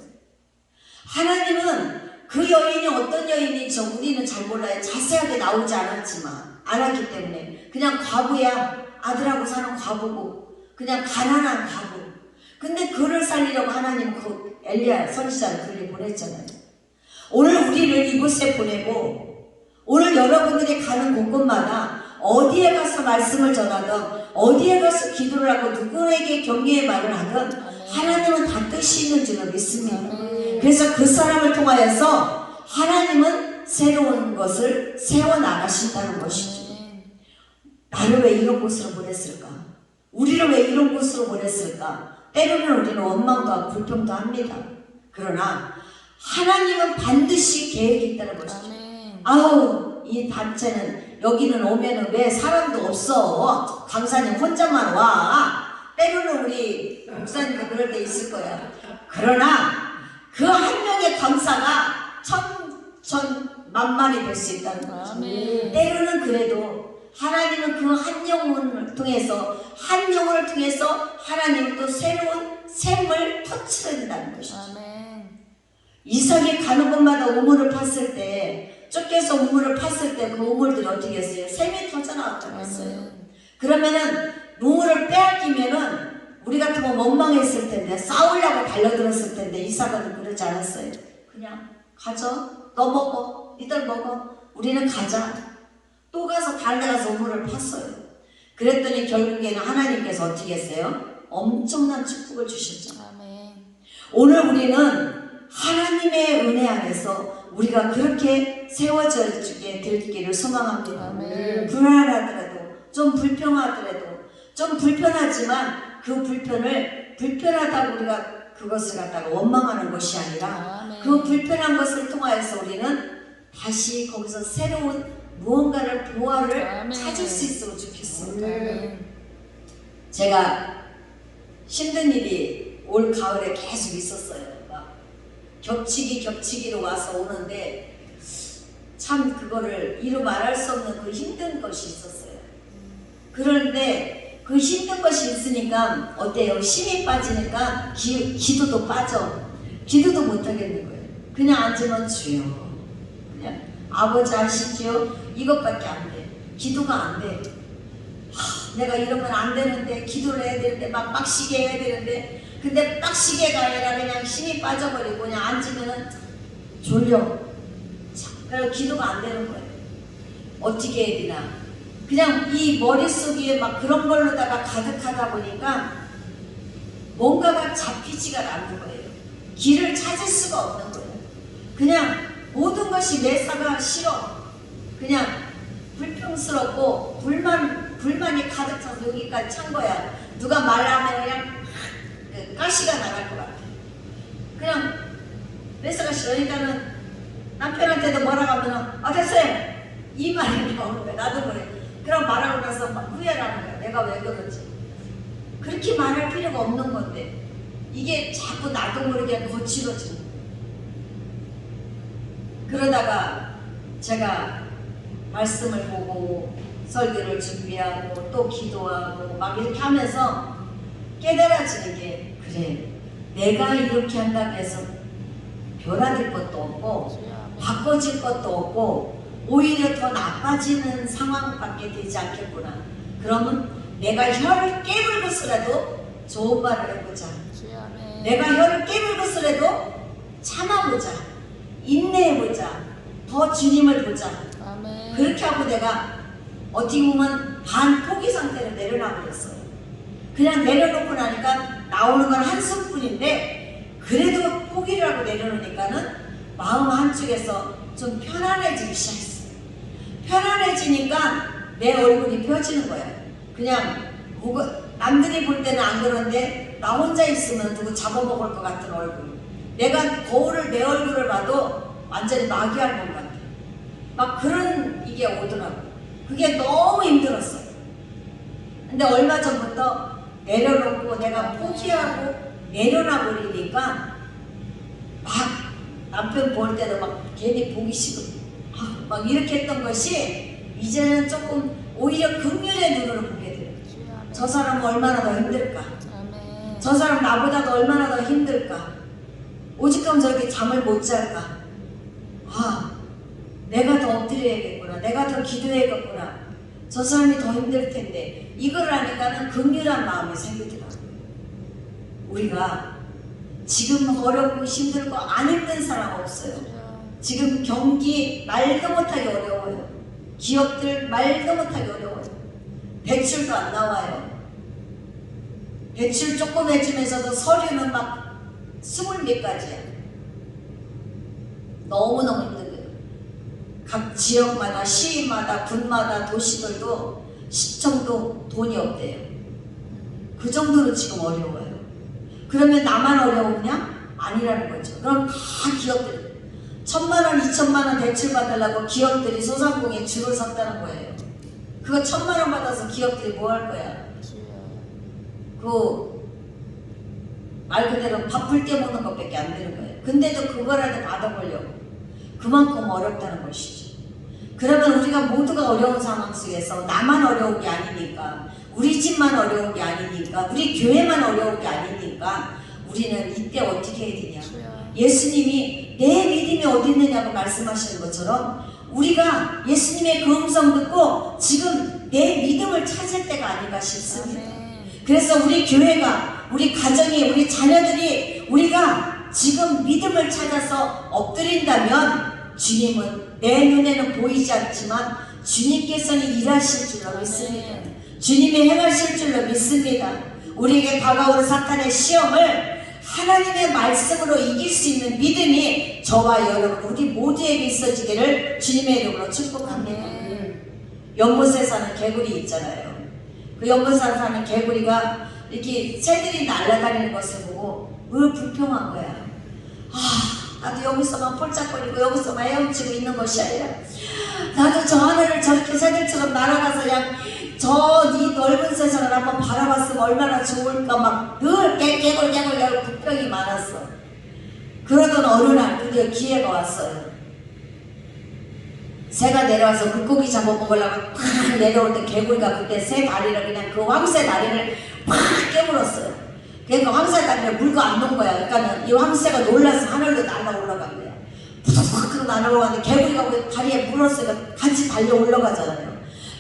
하나님은 그 여인이 어떤 여인인지 우리는 잘 몰라요. 자세하게 나오지 않았기 때문에 그냥 과부야. 아들하고 사는 과부고 그냥 가난한 과부. 근데 그를 살리려고 하나님은 그 엘리야 선지자를 그를 보냈잖아요. 오늘 우리를 이곳에 보내고 오늘 여러분들이 가는 곳곳마다 어디에 가서 말씀을 전하든 어디에 가서 기도를 하고 누구에게 격려의 말을 하든 하나님은 다 뜻이 있는 줄로 믿습니다. 그래서 그 사람을 통하여서 하나님은 새로운 것을 세워나가신다는 것이죠. 나를 왜 이런 곳으로 보냈을까? 우리를 왜 이런 곳으로 보냈을까? 때로는 우리는 원망도 하고 불평도 합니다. 그러나 하나님은 반드시 계획이 있다는 것이죠. 아우, 이 단체는 여기는 오면은 왜 사람도 없어? 강사님 혼자만 와. 때로는 우리 목사님도 그럴 때 있을 거야. 그러나 그 한 명의 강사가 천만만이 될 수 있다는 거죠. 때로는 그래도 하나님은 그 한 영혼을 통해서 하나님은 또 새로운 샘을 터치된다는 것이죠. 이삭이 가는 곳마다 우물을 팠을 때, 쫓겨서 우물을 팠을 때 그 우물들이 어떻게 했어요? 샘이 터져나왔다고 했어요. 그러면은 우물을 빼앗기면은 우리 같으면 원망했을 텐데, 싸우려고 달려들었을 텐데 이삭은 그러지 않았어요. 그냥 가져, 너 먹어, 니들 먹어, 우리는 가자. 또 가서 달려가서 우물을 팠어요. 그랬더니 결국에는 하나님께서 어떻게 했어요? 엄청난 축복을 주셨죠. 오늘 우리는 하나님의 은혜 안에서 우리가 그렇게 세워져 주게 되기를 소망합니다. 불안하더라도, 좀 불평하더라도, 좀 불편하지만 그 불편하다고 우리가 그것을 갖다가 원망하는 것이 아니라 그 불편한 것을 통하여서 우리는 다시 거기서 새로운 무언가를 보화를 찾을 수 있으면 좋겠습니다. 제가 힘든 일이 올 가을에 계속 있었어요. 막 겹치기로 와서 오는데 참 그거를 이루 말할 수 없는 그 힘든 것이 있었어요. 그런데 그 힘든 것이 있으니까 어때요? 힘이 빠지니까 기도도 빠져. 기도도 못하겠는 거예요. 그냥 앉으면 주여, 그냥 아버지 아시지요? 이것밖에 안 돼. 기도가 안 돼. 내가 이러면 안 되는데, 기도를 해야 되는데, 막 빡시게 해야 되는데, 근데 빡시게가 아니라 그냥 힘이 빠져버리고 그냥 앉으면은 졸려. 그래서 기도가 안 되는 거예요. 어떻게 해야 되나? 그냥 이 머릿속에 막 그런 걸로다가 가득하다 보니까 뭔가가 잡히지가 않는 거예요. 길을 찾을 수가 없는 거예요. 그냥 모든 것이 매사가 싫어. 그냥 불평스럽고 불만이 가득 차서 여기까지 찬 거야. 누가 말하면 그냥 가시가 나갈 것 같아. 그냥 레스가 싫으니까는 남편한테도 뭐라고 하면은 아 됐어요 이 말이 나오는 거야. 나도 그래. 그럼 말하고 나서 막 후회를 하는 거야. 내가 왜 그러지. 그렇게 말할 필요가 없는 건데 이게 자꾸 나도 모르게 거칠어지는 거야. 그러다가 제가 말씀을 보고 설교를 준비하고 또 기도하고 막 이렇게 하면서 깨달아지는 게 그래 내가 이렇게 한다고 해서 변화될 것도 없고 바꿔질 것도 없고 오히려 더 나빠지는 상황밖에 되지 않겠구나. 그러면 내가 혀를 깨물고서라도 좋은 말을 해보자. 내가 혀를 깨물고서라도 참아보자. 인내해보자. 더 주님을 보자. 아멘. 그렇게 하고 내가 어떻게 보면 반 포기 상태로 내려놔버렸어요. 그냥 내려놓고 나니까 나오는 건 한숨뿐인데 그래도 포기를 하고 내려놓으니까는 마음 한쪽에서 좀 편안해지기 시작했어요. 편안해지니까 내 얼굴이 펴지는 거야. 그냥 남들이 볼 때는 안 그런데 나 혼자 있으면 누구 잡아먹을 것 같은 얼굴. 내가 거울을 내 얼굴을 봐도 완전히 마귀 알몸 같아. 막 그런 이게 오더라고. 그게 너무 힘들었어요. 근데 얼마 전부터 내려놓고 내가 포기하고 내려놔 버리니까 막 남편 볼 때도 막 괜히 보기 싫고 막 이렇게 했던 것이 이제는 조금 오히려 긍휼의 눈으로 보게 돼요. 저 사람은 얼마나 더 힘들까? 저 사람 나보다도 얼마나 더 힘들까? 오직하면 저렇게 잠을 못 잘까? 아, 내가 더 엎드려야겠구나. 내가 더 기도해야겠구나. 저 사람이 더 힘들 텐데 이걸 하니까는 긍휼한 마음이 생기더라고요. 우리가 지금 어렵고 힘들고 안 힘든 사람 없어요. 지금 경기 말도 못하게 어려워요. 기업들 말도 못하게 어려워요. 대출도 안 나와요. 대출 조금 해주면서도 서류는 막 20몇 가지야. 너무너무 힘들어요. 각 지역마다 시마다 군마다 도시들도 시청도 돈이 없대요. 그 정도로 지금 어려워요. 그러면 나만 어려우냐? 아니라는 거죠. 그럼 다 기업들 1,000만원, 2,000만원 대출 받으려고 기업들이 소상공인에 줄을 섰다는 거예요. 그거 1,000만원 받아서 기업들이 뭐 할 거야? 그 말 그대로 밥풀 때 먹는 것밖에 안 되는 거예요. 근데도 그거라도 받아보려고 그만큼 어렵다는 것이죠. 그러면 우리가 모두가 어려운 상황 속에서 나만 어려운 게 아니니까 우리 집만 어려운 게 아니니까 우리 교회만 어려운 게 아니니까 우리는 이때 어떻게 해야 되냐. 예수님이 내 믿음이 어디 있느냐고 말씀하시는 것처럼 우리가 예수님의 그 음성 듣고 지금 내 믿음을 찾을 때가 아닌가 싶습니다. 그래서 우리 교회가 우리 가정이 우리 자녀들이 우리가 지금 믿음을 찾아서 엎드린다면 주님은 내 눈에는 보이지 않지만 주님께서는 일하실 줄로 믿습니다. 주님이 행하실 줄로 믿습니다. 우리에게 다가오는 사탄의 시험을 하나님의 말씀으로 이길 수 있는 믿음이 저와 여러분 우리 모두에게 있어지기를 주님의 이름으로 축복합니다. 연못에 사는 개구리 있잖아요. 그 연못에 사는 개구리가 이렇게 새들이 날아다니는 것을 보고 늘 불평한 거야. 나도 여기서만 폴짝거리고 여기서만 헤엄치고 있는 것이 아니라 나도 저 하늘을 저렇게 새들처럼 날아가서 그냥 저 이 넓은 세상을 한번 바라봤으면 얼마나 좋을까 막 늘 깨골깨골 불평이 많았어. 그러던 어느 날 드디어 기회가 왔어요. 새가 내려와서 물고기 잡아먹으려고 팍 내려올 때 개구리가 그때 새 다리를 그냥 그 황새 다리를 팍 깨물었어요. 그러니까 황새 다리를 물고 안 놓은 거야. 그러니까 이 황새가 놀라서 하늘로 날아 올라간 거야. 푸석푸석 날아 올라가는데 개구리가 그 다리에 물었으니까 같이 달려 올라가잖아요.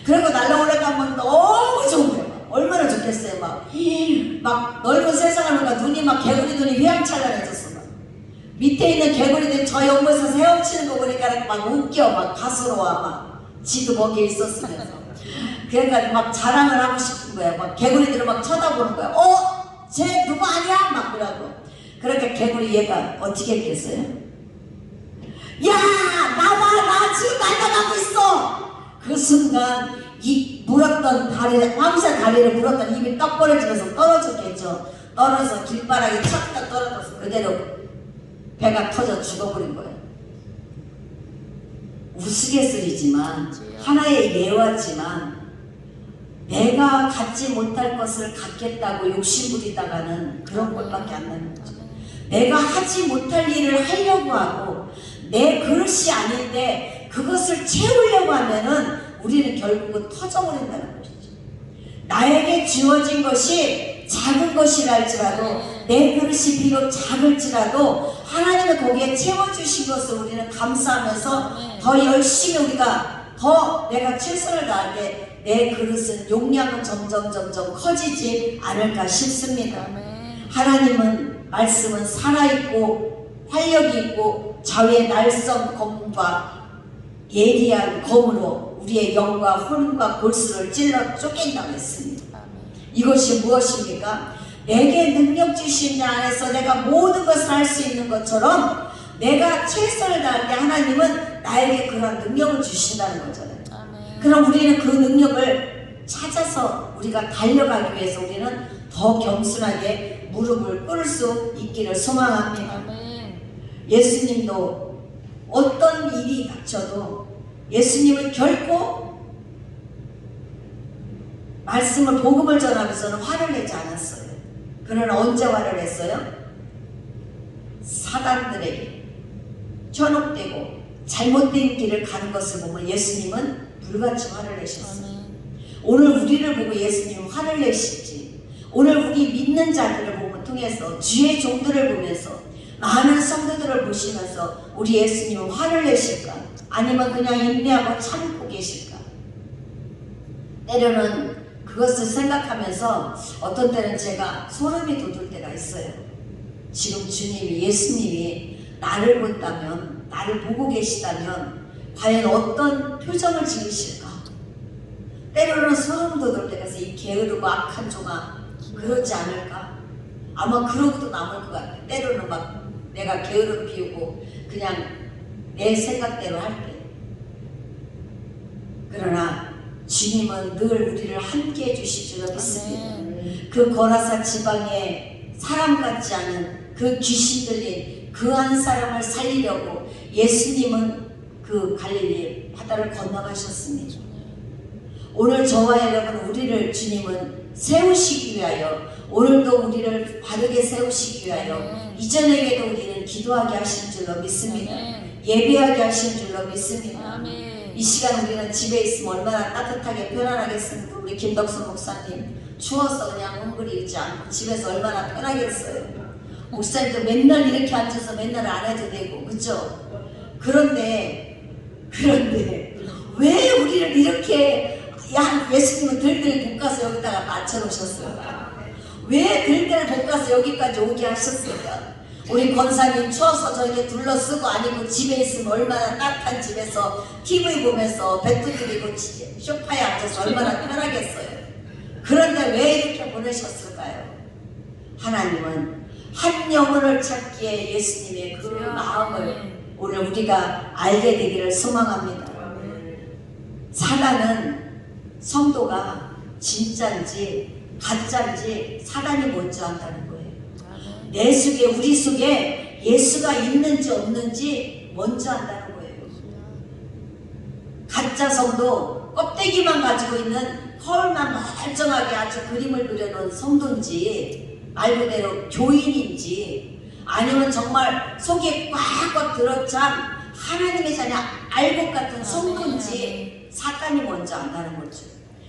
그리고 날아 올라가면 너무 좋은 거야. 얼마나 좋겠어요. 막 넓은 세상을 보니까 눈이 막 개구리 눈이 휘황찬란해졌어. 밑에 있는 개구리들 저 연못에서 헤엄치는 거 보니까 막 웃겨. 막 가스로워. 막 지도 거기에 있었으면서. 그러니까 막 자랑을 하고 싶은 거야. 막 개구리들을 막 쳐다보는 거야. 쟤 누구 아니야? 막 그러고. 그러니까 개구리 얘가 어떻게 했겠어요? 야! 나와! 나 지금 날아가고 있어! 그 순간 이 물었던 다리를 항상 다리를 물었던 입이 떡 벌어지면서 떨어졌겠죠. 떨어져서 길바닥에 착딱 떨어져서 그대로 배가 터져 죽어버린 거예요. 우스갯소리지만 하나의 예화지만 내가 갖지 못할 것을 갖겠다고 욕심부리다가는 그런 것밖에 안 나는 거죠. 내가 하지 못할 일을 하려고 하고 내 그릇이 아닌데 그것을 채우려고 하면은 우리는 결국은 터져버린다는 것이죠. 나에게 주어진 것이 작은 것이라 할지라도 내 그릇이 비록 작을지라도 하나님은 거기에 채워주신 것을 우리는 감사하면서 더 열심히 우리가 더 내가 최선을 다할 때 내 그릇은 용량은 점점 커지지 않을까 싶습니다. 하나님은 말씀은 살아있고 활력이 있고 자위의 날선 검과 예리한 검으로 우리의 영과 혼과 골수를 찔러 쫓긴다고 했습니다. 이것이 무엇입니까? 내게 능력 주신 자 안에서 내가 모든 것을 할 수 있는 것처럼 내가 최선을 다할 때 하나님은 나에게 그런 능력을 주신다는 거잖아요. 그럼 우리는 그 능력을 찾아서 우리가 달려가기 위해서 우리는 더 겸손하게 무릎을 꿇을 수 있기를 소망합니다. 예수님도 어떤 일이 닥쳐도 예수님은 결코 말씀을 복음을 전하면서는 화를 내지 않았어요. 그러나 언제 화를 냈어요? 사단들에게 현혹되고 잘못된 길을 가는 것을 보면 예수님은 불같이 화를 내셨어요. 오늘 우리를 보고 예수님은 화를 내실지, 오늘 우리 믿는 자들을 보면 통해서 주의 종들을 보면서 많은 성도들을 보시면서 우리 예수님은 화를 내실까? 아니면 그냥 인내하고 참고 계실까? 때로는 그것을 생각하면서 어떤 때는 제가 소름이 돋을 때가 있어요. 지금 주님이, 예수님이 나를 본다면, 나를 보고 계시다면 과연 어떤 표정을 지으실까? 때로는 소름 돋을 때가 있어요. 이 게으르고 악한 종아 그러지 않을까? 아마 그러고도 남을 것 같아요. 때로는 막 내가 게으름 피우고 그냥 내 생각대로 할 때. 그러나 주님은 늘 우리를 함께 해주실 줄로 믿습니다. 그 거라사 지방에 사람 같지 않은 그 귀신 들린 그 한 사람을 살리려고 예수님은 그 갈릴리 바다를 건너가셨습니다. 오늘 저와 여러분 우리를 주님은 세우시기 위하여 오늘도 우리를 바르게 세우시기 위하여 이전에게도 우리는 기도하게 하신 줄로 믿습니다. 예배하게 하신 줄로 믿습니다. 이 시간 우리는 집에 있으면 얼마나 따뜻하게 편안하겠습니까? 우리 김덕수 목사님 추워서 그냥 웅그리 있지 않고 집에서 얼마나 편하겠어요. 목사님도 맨날 이렇게 앉아서 맨날 안 해도 되고 그죠? 그런데 왜 우리를 이렇게 예수님은 들들 볶아서 여기다가 맞춰놓으셨을까? 왜 들들 볶아서 여기까지 오게 하셨을까? 우리 권사님 추워서 저렇게 둘러쓰고 아니고 집에 있으면 얼마나 따뜻한 집에서 TV 보면서 배트 드리고 소파에 앉아서 얼마나 편하겠어요. 그런데 왜 이렇게 보내셨을까요? 하나님은 한 영혼을 찾기에 예수님의 그 마음을 오늘 우리가 알게 되기를 소망합니다. 사단은 성도가 진짜인지 가짜인지 사단이 먼저 한다는 거예요. 내 속에 우리 속에 예수가 있는지 없는지 먼저 한다는 거예요. 가짜 성도 껍데기만 가지고 있는 헐만 멀쩡하게 아주 그림을 그려놓은 성도인지 말 그대로 교인인지 아니면 정말 속에 꽉꽉 들어찬 하나님의 자녀 알곡 같은 성도인지 사단이 먼저 안다는 거죠.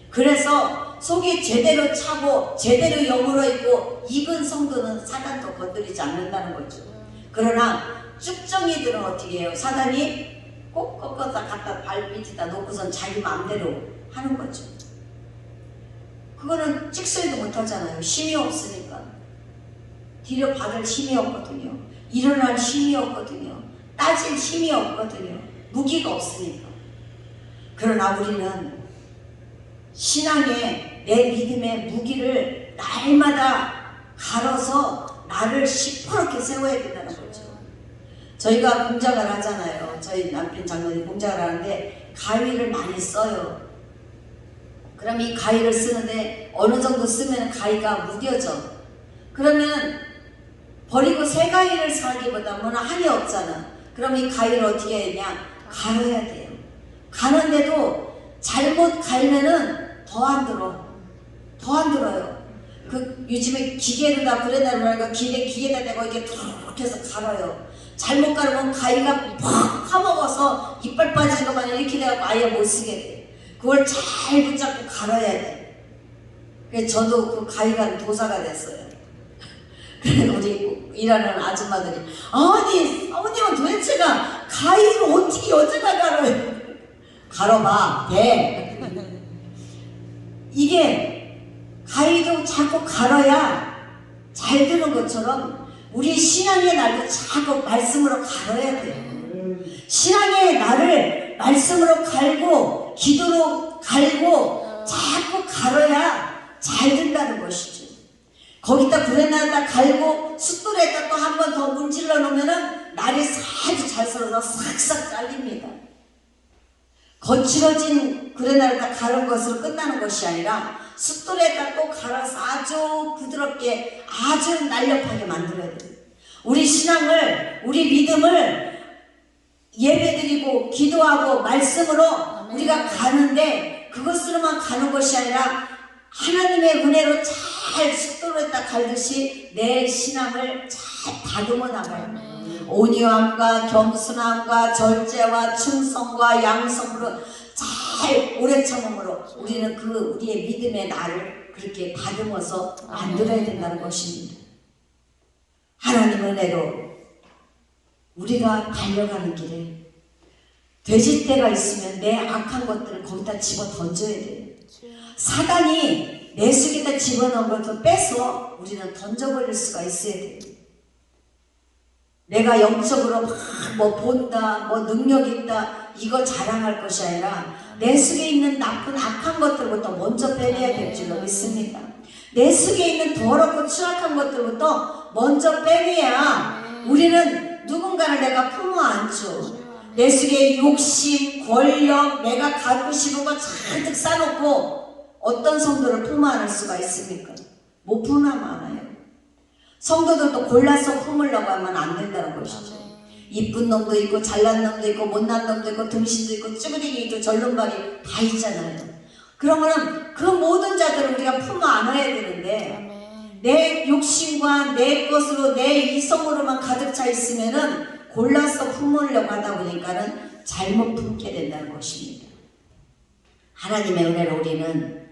그래서 속이 제대로 차고 제대로 영으로 있고 익은 성도는 사단도 건드리지 않는다는 거죠. 그러나 쭉정이들은 어떻게 해요? 사단이 꼭 꺾어서 갖다 발 밑에다 놓고선 자기 마음대로 하는 거죠. 그거는 찍소리도 못하잖아요. 힘이 없으니까. 뒤로 받을 힘이 없거든요. 일어날 힘이 없거든요. 따질 힘이 없거든요. 무기가 없으니까. 그러나 우리는 신앙의 내 믿음의 무기를 날마다 갈아서 나를 시퍼렇게 세워야 된다는 거죠. 저희가 공작을 하잖아요. 저희 남편 장로님 공작을 하는데 가위를 많이 써요. 그럼 이 가위를 쓰는데 어느 정도 쓰면 가위가 무뎌져. 그러면 버리고 새 가위를 사기보다 뭐는 한이 없잖아. 그럼 이 가위를 어떻게 했냐? 갈아야 돼요. 가는데도 잘못 갈면은 더 안 들어. 더 안 들어요. 그 요즘에 기계로 다 브레나를 하니까 기계에다 대고 이렇게 툭 해서 갈아요. 잘못 가르면 가위가 팍 파먹어서 이빨 빠지는 것만 이렇게 돼갖고 아예 못 쓰게 돼. 그걸 잘 붙잡고 갈아야 돼. 그래서 저도 그 가위가 도사가 됐어요. 그래서 우리 일하는 아줌마들이 아니 사모님은 도대체가 가위를 어떻게 여기다 갈아요? 갈아봐 돼. 이게 가위도 자꾸 갈아야 잘 되는 것처럼 우리 신앙의 날도 자꾸 말씀으로 갈아야 돼요. 신앙의 날을 말씀으로 갈고 기도로 갈고 자꾸 갈아야 잘 된다는 것이죠. 거기다 불에다가 갈고 숫돌에다 또 한 번 더 문질러 놓으면은 날이 아주 잘 썰어서 싹싹 잘립니다. 거칠어진 그레나루에다 갈은 것으로 끝나는 것이 아니라 숫돌에다 또 갈아서 아주 부드럽게 아주 날렵하게 만들어야 돼요. 우리 신앙을 우리 믿음을 예배드리고 기도하고 말씀으로 우리가 가는데 그것으로만 가는 것이 아니라 하나님의 은혜로 잘 숫돌에다 갈듯이 내 신앙을 잘 다듬어 나가요. 온유함과 겸손함과 절제와 충성과 양성으로 잘 오래 참음으로 우리는 그 우리의 믿음의 날을 그렇게 다듬어서 만들어야 된다는 것입니다. 하나님 은혜로 우리가 달려가는 길에 돼지떼가 있으면 내 악한 것들을 거기다 집어 던져야 돼요. 사단이 내 속에다 집어넣은 것을 빼서 우리는 던져버릴 수가 있어야 돼요. 내가 영적으로 막 뭐 본다, 뭐 능력 있다 이거 자랑할 것이 아니라 내 속에 있는 나쁜 악한 것들부터 먼저 빼내야 될 줄로 믿습니다. 내 속에 있는 더럽고 추악한 것들부터 먼저 빼내야 우리는 누군가를 내가 품어 안죠. 내 속에 욕심, 권력, 내가 갖고 싶은 거 잔뜩 싸놓고 어떤 성도를 품어 안을 수가 있습니까? 못 품으면 안아요. 성도들도 골라서 품으려고 하면 안 된다는 것이죠. 이쁜 놈도 있고 잘난 놈도 있고 못난 놈도 있고 등신도 있고 쭈그리기 있고 절름발이 다 있잖아요. 그러면은 그 모든 자들을 우리가 품어 안아야 되는데 내 욕심과 내 것으로 내 이성으로만 가득 차 있으면은 골라서 품으려고 하다 보니까는 잘못 품게 된다는 것입니다. 하나님의 은혜로 우리는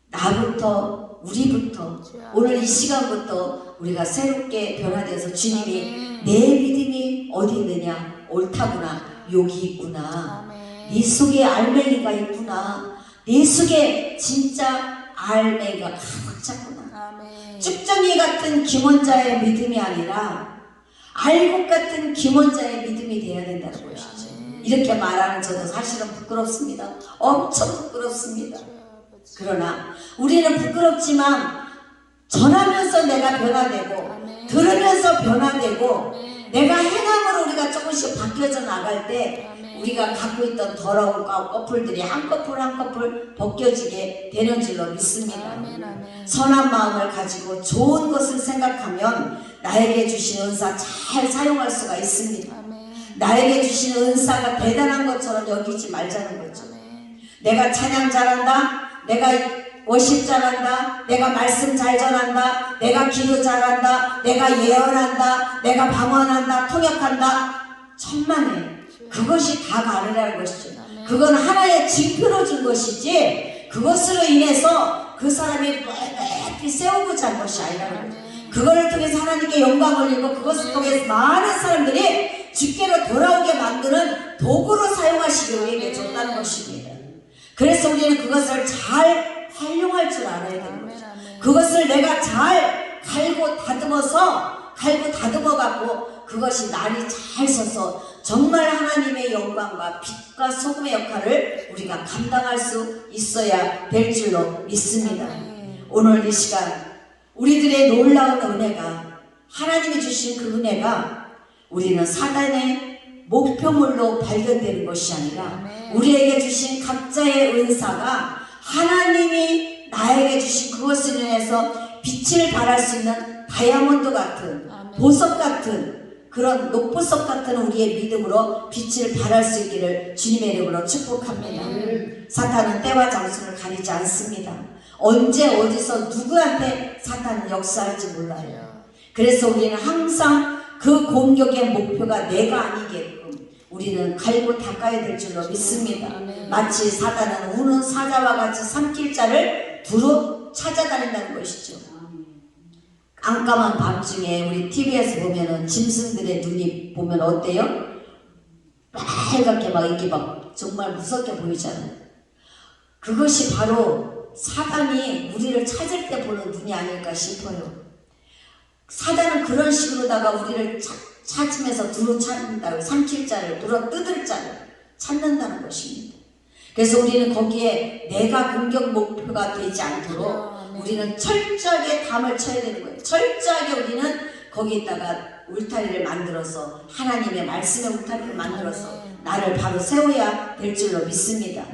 나부터 우리부터 오늘 이 시간부터 우리가 새롭게 변화되어서 주님이 내 믿음이 어디 있느냐? 옳다구나. 여기 있구나. 네 속에 알맹이가 있구나. 네 속에 진짜 알맹이가 가득 찼구나. 쭉정이 같은 김원자의 믿음이 아니라 알곡 같은 김원자의 믿음이 되어야 된다는 것이죠. 이렇게 말하는 저도 사실은 부끄럽습니다. 엄청 부끄럽습니다. 그러나 우리는 부끄럽지만 전하면서 내가 변화되고 들으면서 변화되고 내가 행함으로 우리가 조금씩 바뀌어져 나갈 때 우리가 갖고 있던 더러운 꺼풀들이 한 꺼풀 한 꺼풀 벗겨지게 되는 줄로 믿습니다. 선한 마음을 가지고 좋은 것을 생각하면 나에게 주신 은사 잘 사용할 수가 있습니다. 나에게 주신 은사가 대단한 것처럼 여기지 말자는 거죠. 내가 찬양 잘한다, 내가 워십 잘한다, 내가 말씀 잘 전한다, 내가 기도 잘한다, 내가 예언한다, 내가 방언한다, 통역한다, 천만에 그것이 다가 아니라는 것이죠. 그건 하나의 징표로 준 것이지 그것으로 인해서 그 사람이 빽빽히 세우고자 한 것이 아니라는 거죠. 그걸 통해서 하나님께 영광을 올리고 그것을 통해서 많은 사람들이 주께로 돌아오게 만드는 도구로 사용하시기 우리에게 줬다는 것입니다. 그래서 우리는 그것을 잘 활용할 줄 알아야 되는 거죠. 그것을 내가 잘 갈고 다듬어 갖고 그것이 날이 잘 서서 정말 하나님의 영광과 빛과 소금의 역할을 우리가 감당할 수 있어야 될 줄로 믿습니다. 오늘 이 시간 우리들의 놀라운 은혜가 하나님이 주신 그 은혜가 우리는 사단의 목표물로 발견되는 것이 아니라 우리에게 주신 각자의 은사가 하나님이 나에게 주신 그것을 인해서 빛을 발할 수 있는 다이아몬드 같은, 보석 같은, 그런 녹보석 같은 우리의 믿음으로 빛을 발할 수 있기를 주님의 이름으로 축복합니다. 사탄은 때와 장소를 가리지 않습니다. 언제 어디서 누구한테 사탄은 역사할지 몰라요. 그래서 우리는 항상 그 공격의 목표가 내가 아니게끔 우리는 갈고 닦아야 될 줄로 믿습니다. 마치 사탄은 우는 사자와 같이 삼킬 자를 두루 찾아다닌다는 것이죠. 깜깜한 밤중에 우리 TV에서 보면은 짐승들의 눈이 보면 어때요? 빨갛게 막 이렇게 막 정말 무섭게 보이잖아요. 그것이 바로 사단이 우리를 찾을 때 보는 눈이 아닐까 싶어요. 사단은 그런 식으로다가 우리를 찾으면서 두루 찾는다고, 삼킬 자를, 물어 뜯을 자를 찾는다는 것입니다. 그래서 우리는 거기에 내가 공격 목표가 되지 않도록 우리는 철저하게 담을 쳐야 되는 거예요. 철저하게 우리는 거기에다가 울타리를 만들어서 하나님의 말씀의 울타리를 만들어서 나를 바로 세워야 될 줄로 믿습니다.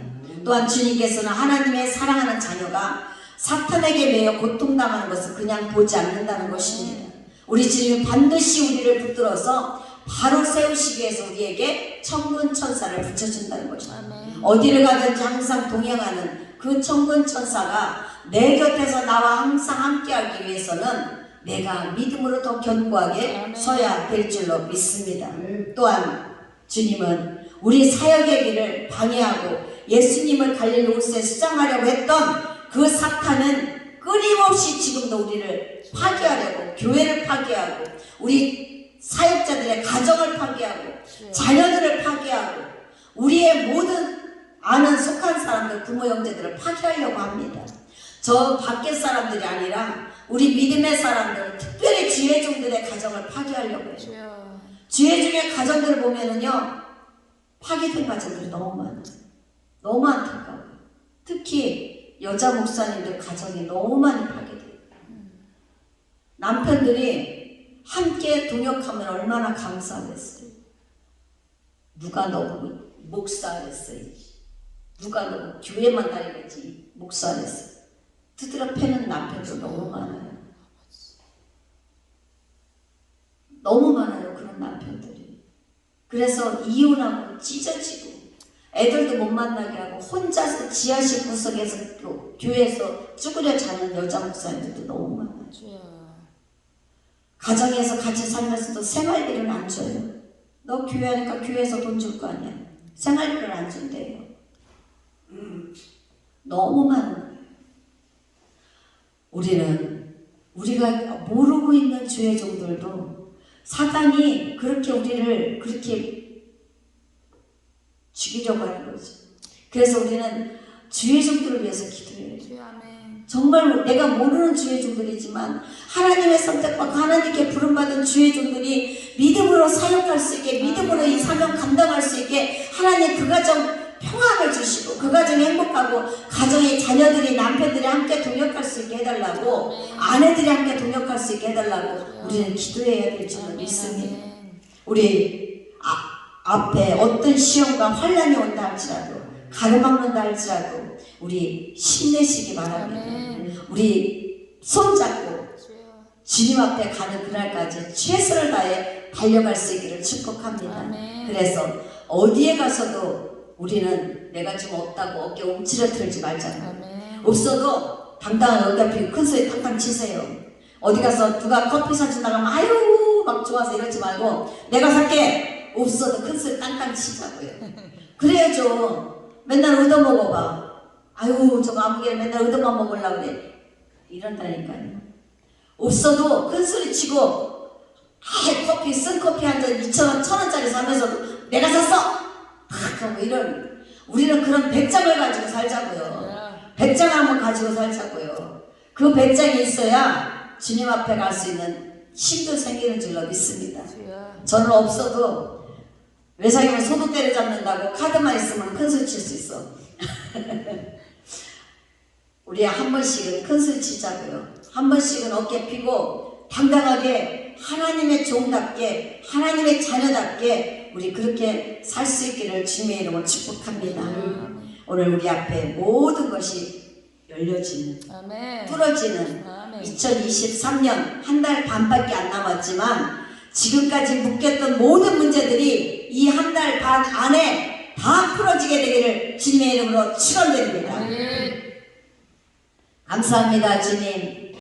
또한 주님께서는 하나님의 사랑하는 자녀가 사탄에게 매여 고통당하는 것을 그냥 보지 않는다는 것입니다. 우리 주님은 반드시 우리를 붙들어서 바로 세우시기 위해서 우리에게 천군 천사를 붙여준다는 것입니다. 어디를 가든지 항상 동행하는 그 천군 천사가 내 곁에서 나와 항상 함께하기 위해서는 내가 믿음으로 더 견고하게 서야 될 줄로 믿습니다. 또한 주님은 우리 사역의 길을 방해하고 예수님을 갈릴리 옷에 수장하려고 했던 그 사탄은 끊임없이 지금도 우리를 파괴하려고, 교회를 파괴하고 우리 사역자들의 가정을 파괴하고 자녀들을 파괴하고 우리의 모든 아는 속한 사람들, 부모 형제들을 파괴하려고 합니다. 저 밖의 사람들이 아니라 우리 믿음의 사람들, 특별히 주의 종들의 가정을 파괴하려고 해요. 주의 종의 가정들을 보면은요, 파괴된 가정들이 너무 많아요. 너무 안타까워요. 특히 여자 목사님들 가정이 너무 많이 파괴돼요. 남편들이 함께 동역하면 얼마나 감사하겠어요. 누가 너무 목사랬어요. 누가 너무 교회만 다니겠지 목사랬어요. 두드려 패는 남편도 너무 많아요. 너무 많아요, 그런 남편들이. 그래서 이혼하고 찢어지고 애들도 못 만나게 하고 혼자서 지하실 구석에서 교회에서 쭈그려 자는 여자 목사님들도 너무 많아요. 가정에서 같이 살면서도 생활비를 안 줘요. 너 교회하니까 교회에서 돈 줄 거 아니야. 생활비를 안 준대요. 너무 많아요. 우리가 모르고 있는 주의 종들도 사단이 그렇게 우리를 그렇게 죽이려고 하는 거죠. 그래서 우리는 주의 종들을 위해서 기도해야 돼요. 정말 내가 모르는 주의 종들이지만 하나님의 선택받고 하나님께 부름받은 주의 종들이 믿음으로 사역할 수 있게, 믿음으로 이 사명 감당할 수 있게 하나님 그 가정 평안을 주시고 그 가정이 행복하고 가정의 자녀들이, 남편들이 함께 동역할 수 있게 해달라고, 아내들이 함께 동역할 수 있게 해달라고 우리는 기도해야 될 줄로 믿습니다. 우리 앞에 어떤 시험과 환난이 온다 할지라도, 가로막는다 할지라도 우리 힘내시기 바랍니다. 우리 손잡고 주님 앞에 가는 그날까지 최선을 다해 달려갈 수 있기를 축복합니다. 그래서 어디에 가서도 우리는 내가 좀 없다고 어깨 움츠러들지 말잖아요. 없어도 당당한 어깨 펴고 큰 소리 탕탕 치세요. 어디 가서 누가 커피 사준다고 하면 아유 막 좋아서 이러지 말고 내가 살게, 없어도 큰 소리 땅땅 치자고요. 그래야죠. 맨날 얻어먹어봐. 아유 저거 아무개를 맨날 얻어만 먹으려고 그래. 이런다니까요. 없어도 큰 소리 치고 커피, 쓴 커피 한 잔 2,000원, 1,000원짜리 사면서도 내가 샀어! 탁 하고 이런, 우리는 그런 배짱을 가지고 살자고요. 배짱을 한번 가지고 살자고요. 그 배짱이 있어야 주님 앞에 갈 수 있는 힘도 생기는 줄로 믿습니다. 저는 없어도 외상이면 소도 때려잡는다고 카드만 있으면 큰 소리 칠 수 있어. 우리 한 번씩은 큰 소리 치자고요. 한 번씩은 어깨 펴고 당당하게 하나님의 종답게, 하나님의 자녀답게 우리 그렇게 살 수 있기를 주님의 이름으로 축복합니다. 오늘 우리 앞에 모든 것이 열려지는, 아멘. 뚫어지는 아멘. 2023년 한 달 반밖에 안 남았지만 지금까지 묶였던 모든 문제들이 이 한 달 반 안에 다 풀어지게 되기를 주님의 이름으로 축원드립니다. 아멘. 감사합니다, 주님.